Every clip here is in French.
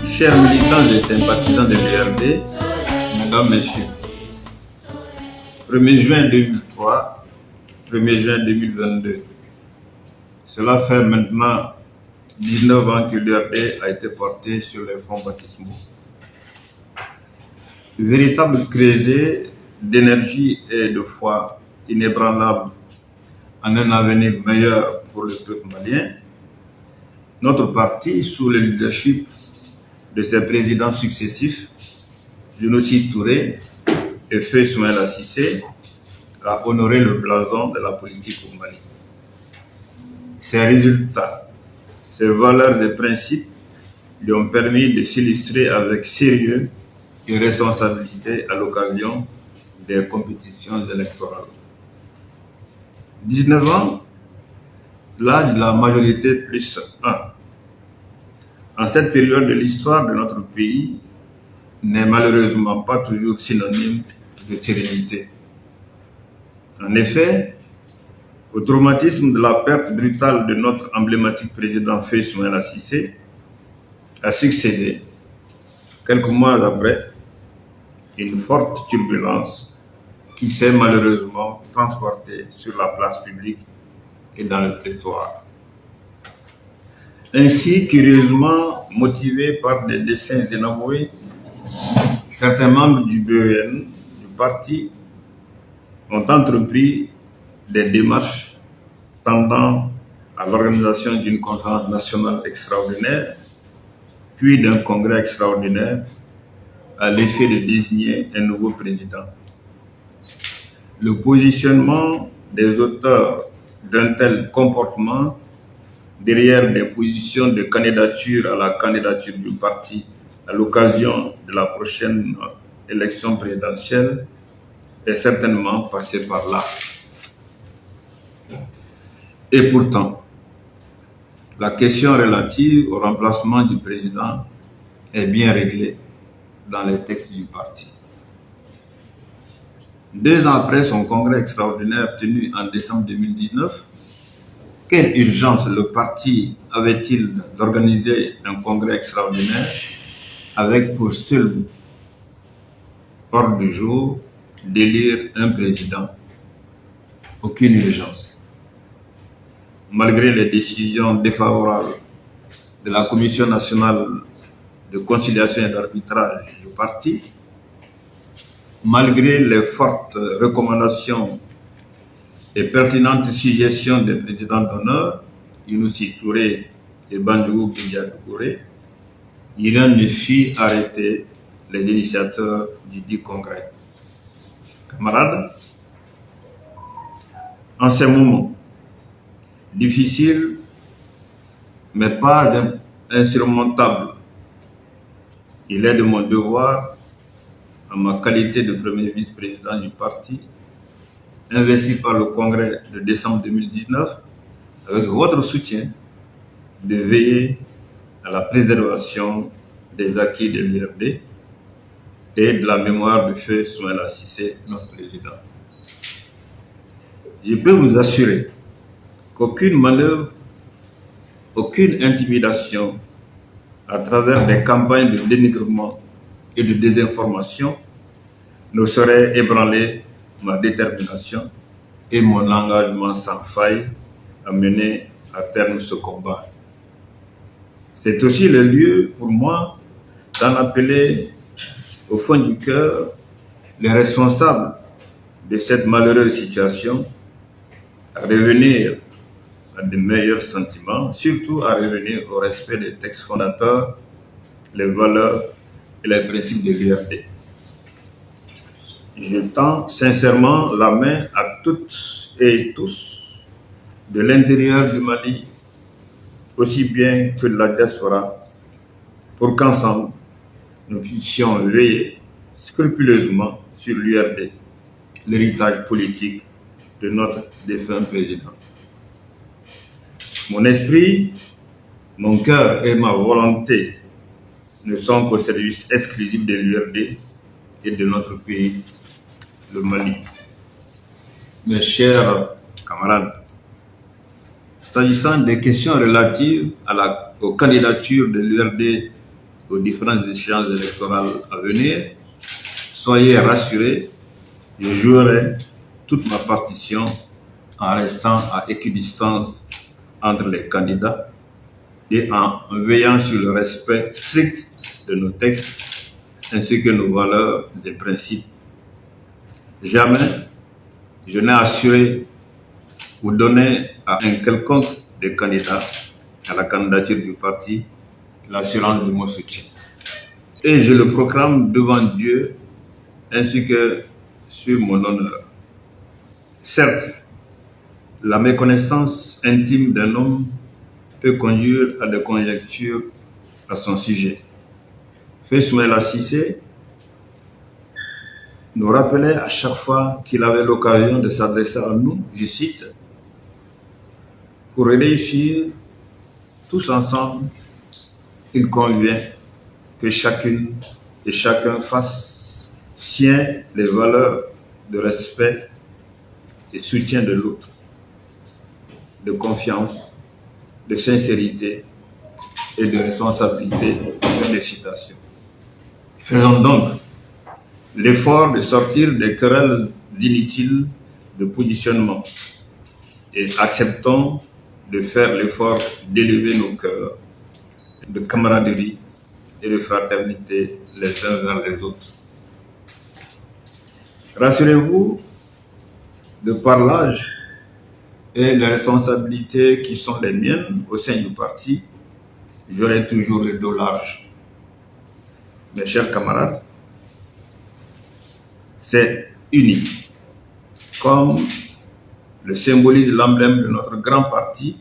Chers militants et sympathisants de l'URD, mesdames, messieurs, 1er juin 2003, 1er juin 2022, cela fait maintenant 19 ans que l'URD a été porté sur les fonds baptismaux. Véritable creuset d'énergie et de foi inébranlable en un avenir meilleur pour le peuple malien, notre parti, sous le leadership de ses présidents successifs, Younousi Touré et Feu Soumaïla Cissé, a honoré le blason de la politique au Mali. Ces résultats, ces valeurs et principes lui ont permis de s'illustrer avec sérieux et responsabilité à l'occasion des compétitions électorales. 19 ans, l'âge de la majorité plus 1. En cette période de l'histoire de notre pays, n'est malheureusement pas toujours synonyme de sérénité. En effet, au traumatisme de la perte brutale de notre emblématique président Feu Soumaïla Cissé a succédé, quelques mois après, une forte turbulence qui s'est malheureusement transportée sur la place publique et dans le prétoire. Ainsi, curieusement motivé par des dessins inavoués, certains membres du BEN, du parti, ont entrepris des démarches tendant à l'organisation d'une conférence nationale extraordinaire, puis d'un congrès extraordinaire, à l'effet de désigner un nouveau président. Le positionnement des auteurs d'un tel comportement derrière des positions de candidature à la candidature du parti à l'occasion de la prochaine élection présidentielle est certainement passé par là. Et pourtant, la question relative au remplacement du président est bien réglée dans les textes du parti. 2 ans après son congrès extraordinaire tenu en décembre 2019, quelle urgence le parti avait-il d'organiser un congrès extraordinaire avec pour seul ordre du jour d'élire un président? Aucune urgence. Malgré les décisions défavorables de la Commission nationale de conciliation et d'arbitrage du parti, malgré les fortes recommandations et pertinentes suggestions des présidents d'honneur, Younousi Touré et Bandjougou Touré, rien ne fit arrêter les initiateurs du dit congrès. Camarades, en ces moments difficiles, mais pas insurmontables, il est de mon devoir, en ma qualité de premier vice-président du parti, investi par le congrès de décembre 2019, avec votre soutien, de veiller à la préservation des acquis de l'URD et de la mémoire de Feu Soumaïla Cissé, notre président. Je peux vous assurer qu'aucune manœuvre, aucune intimidation à travers des campagnes de dénigrement et de désinformation ne saurait ébranler ma détermination et mon engagement sans faille à mener à terme ce combat. C'est aussi le lieu pour moi d'en appeler au fond du cœur les responsables de cette malheureuse situation à revenir à de meilleurs sentiments, surtout à revenir au respect des textes fondateurs, les valeurs et les principes de l'URD. Je tends sincèrement la main à toutes et tous de l'intérieur du Mali, aussi bien que de la diaspora, pour qu'ensemble, nous puissions veiller scrupuleusement sur l'URD, l'héritage politique de notre défunt président. Mon esprit, mon cœur et ma volonté ne sont qu'au service exclusif de l'URD et de notre pays, le Mali. Mes chers camarades, s'agissant des questions relatives aux candidatures de l'URD aux différentes échéances électorales à venir, soyez rassurés, je jouerai toute ma partition en restant à équidistance entre les candidats et en veillant sur le respect strict de nos textes ainsi que nos valeurs et principes. Jamais je n'ai assuré ou donné à un quelconque des candidats à la candidature du parti l'assurance de mon soutien. Et je le proclame devant Dieu ainsi que sur mon honneur. Certes, la méconnaissance intime d'un homme peut conduire à des conjectures à son sujet. Feu Soumaïla Cissé nous rappelait à chaque fois qu'il avait l'occasion de s'adresser à nous, je cite, « Pour réussir tous ensemble, il convient que chacune et chacun fasse sien les valeurs de respect et soutien de l'autre, de confiance, de sincérité et de responsabilité. » Des citations. Faisons donc l'effort de sortir des querelles inutiles de positionnement et acceptons de faire l'effort d'élever nos cœurs de camaraderie et de fraternité les uns vers les autres. Rassurez-vous, de par l'âge et les responsabilités qui sont les miennes au sein du parti, j'aurai toujours le dos large. Mes chers camarades, c'est unique. Comme le symbolise l'emblème de notre grand parti,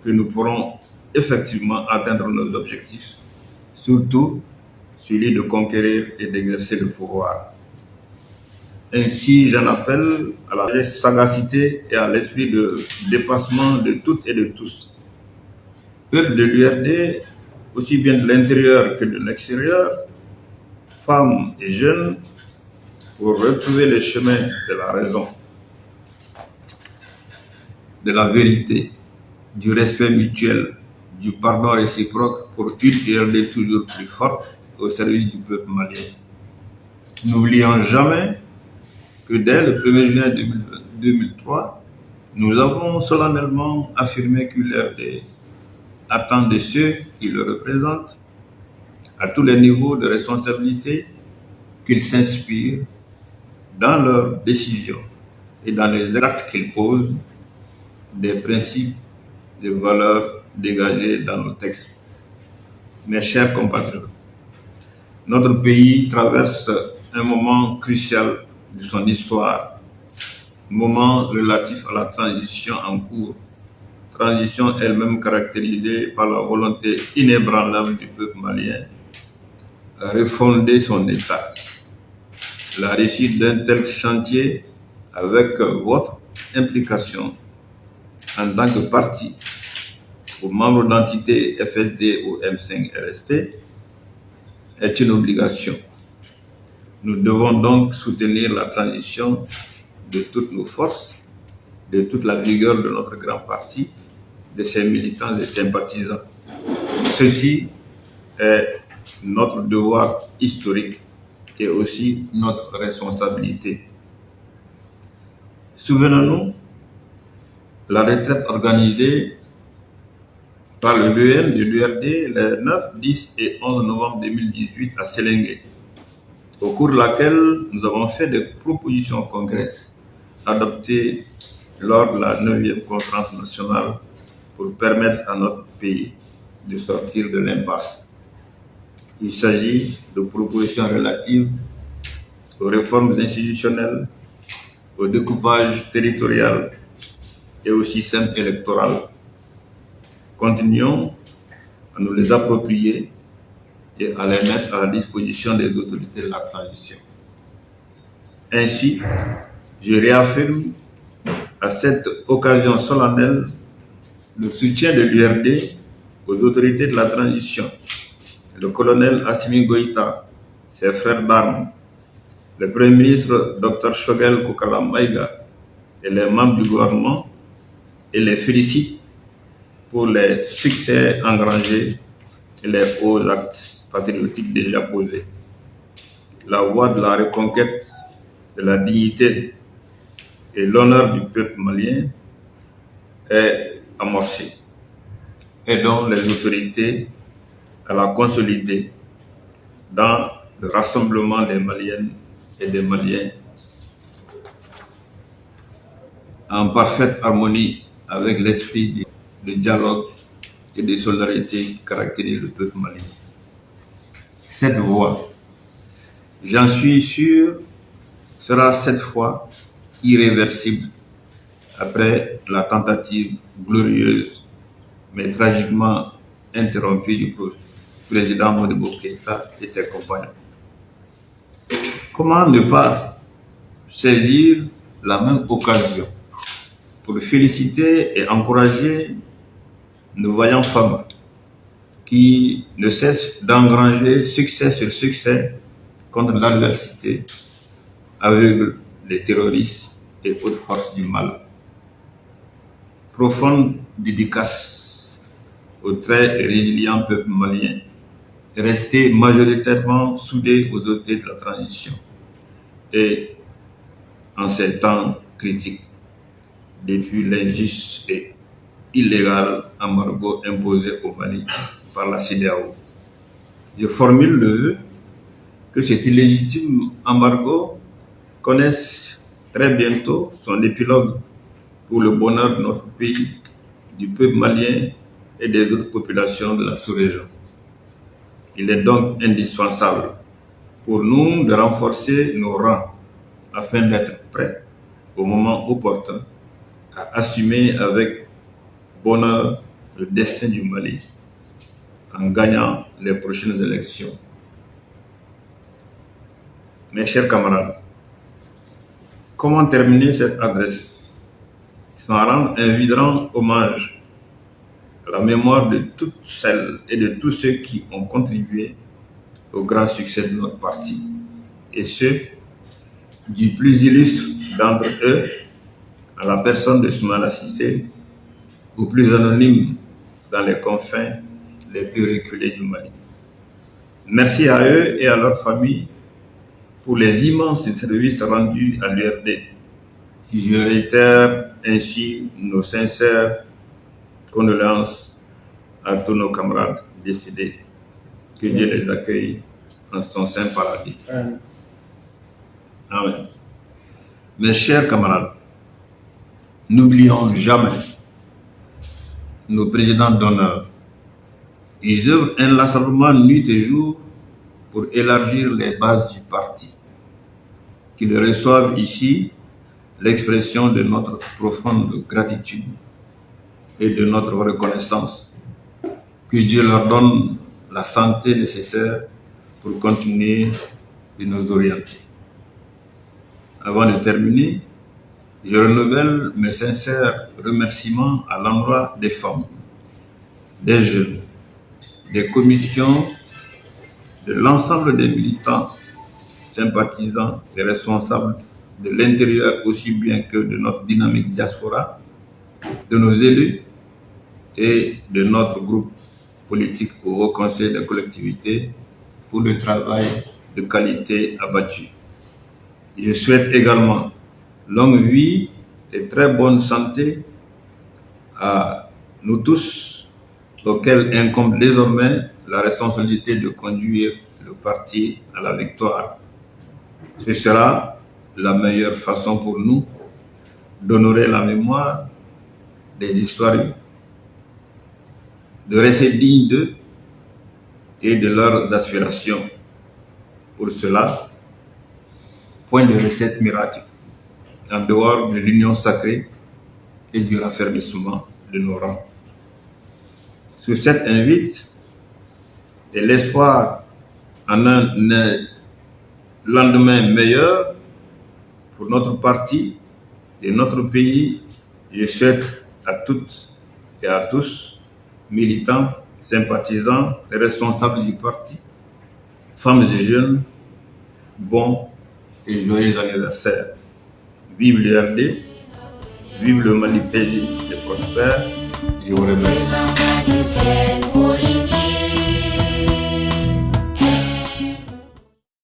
que nous pourrons effectivement atteindre nos objectifs, surtout celui de conquérir et d'exercer le pouvoir. Ainsi, j'en appelle à la sagacité et à l'esprit de dépassement de toutes et de tous. Peuple de l'URD, aussi bien de l'intérieur que de l'extérieur, femmes et jeunes, pour retrouver le chemin de la raison, de la vérité, du respect mutuel, du pardon réciproque pour une URD toujours plus forte au service du peuple malien. N'oublions jamais que dès le 1er juin 2003, nous avons solennellement affirmé que l'URD attend de ceux qui le représentent, à tous les niveaux de responsabilité, qu'ils s'inspirent dans leurs décisions et dans les actes qu'ils posent des principes, des valeurs dégagées dans nos textes. Mes chers compatriotes, notre pays traverse un moment crucial de son histoire, moment relatif à la transition en cours, transition elle-même caractérisée par la volonté inébranlable du peuple malien à refonder son État. La réussite d'un tel chantier avec votre implication en tant que parti ou membre d'entité FSD ou M5-RST est une obligation. Nous devons donc soutenir la transition de toutes nos forces, de toute la vigueur de notre grand parti, de ses militants et sympathisants. Ceci est notre devoir historique et aussi notre responsabilité. Souvenons-nous, la retraite organisée par le BN de l'URD les 9, 10 et 11 novembre 2018 à Sélingué, au cours de laquelle nous avons fait des propositions concrètes adoptées lors de la 9e conférence nationale pour permettre à notre pays de sortir de l'impasse. Il s'agit de propositions relatives aux réformes institutionnelles, au découpage territorial et au système électoral. Continuons à nous les approprier et à les mettre à la disposition des autorités de la transition. Ainsi, je réaffirme à cette occasion solennelle le soutien de l'URD aux autorités de la transition, le colonel Assimi Goïta, ses frères d'armes, le Premier ministre Dr Choguel Kokala Maïga, et les membres du gouvernement et les félicite pour les succès engrangés et les hauts actes patriotiques déjà posés. La voie de la reconquête de la dignité et l'honneur du peuple malien est amorcée. Aidons les autorités à la consolider dans le rassemblement des Maliennes et des Maliens en parfaite harmonie avec l'esprit de dialogue et de solidarité qui caractérise le peuple malien. Cette voie, j'en suis sûr, sera cette fois irréversible après la tentative glorieuse mais tragiquement interrompue du président Modibo Keïta et ses compagnons. Comment ne pas saisir la même occasion pour féliciter et encourager nos vaillants femmes qui ne cessent d'engranger succès sur succès contre l'adversité aveugle des terroristes et autres forces du mal. Profonde dédicace au très résilient peuple malien, resté majoritairement soudé aux autorités de la transition et en ces temps critiques, depuis l'injuste et illégal embargo imposé au Mali par la CEDEAO. Je formule le vœu que cet illégitime embargo connaisse très bientôt son épilogue pour le bonheur de notre pays, du peuple malien et des autres populations de la sous-région. Il est donc indispensable pour nous de renforcer nos rangs afin d'être prêts au moment opportun à assumer avec bonheur le destin du Mali en gagnant les prochaines élections. Mes chers camarades, comment terminer cette adresse sans rendre un vibrant hommage à la mémoire de toutes celles et de tous ceux qui ont contribué au grand succès de notre parti, et ce, du plus illustre d'entre eux, à la personne de Soumaïla Cissé, au plus anonyme dans les confins les plus reculés du Mali. Merci à eux et à leurs familles pour les immenses services rendus à l'URD. Je réitère ainsi nos sincères condoléances à tous nos camarades décédés. Que Dieu les accueille en son saint paradis. Amen. Mes chers camarades, n'oublions jamais nos présidents d'honneur. Ils œuvrent inlassablement nuit et jour pour élargir les bases du parti. Qu'ils reçoivent ici l'expression de notre profonde gratitude et de notre reconnaissance. Que Dieu leur donne la santé nécessaire pour continuer de nous orienter. Avant de terminer, je renouvelle mes sincères remerciements à l'endroit des femmes, des jeunes, des commissions, de l'ensemble des militants, sympathisants et responsables de l'intérieur aussi bien que de notre dynamique diaspora, de nos élus et de notre groupe politique au Haut Conseil des collectivités pour le travail de qualité abattu. Je souhaite également longue vie et très bonne santé à nous tous, auxquels incombe désormais la responsabilité de conduire le parti à la victoire. Ce sera la meilleure façon pour nous d'honorer la mémoire des disparus, de rester dignes d'eux et de leurs aspirations. Pour cela, point de recette miracle, en dehors de l'union sacrée et du raffermissement de nos rangs. Sur cette invite et l'espoir en un lendemain meilleur pour notre parti et notre pays, je souhaite à toutes et à tous, militants, sympathisants et responsables du parti, femmes et jeunes, bon et joyeux anniversaire. Vive l'URD, Vive le Mali paix et prospère. Je vous remercie.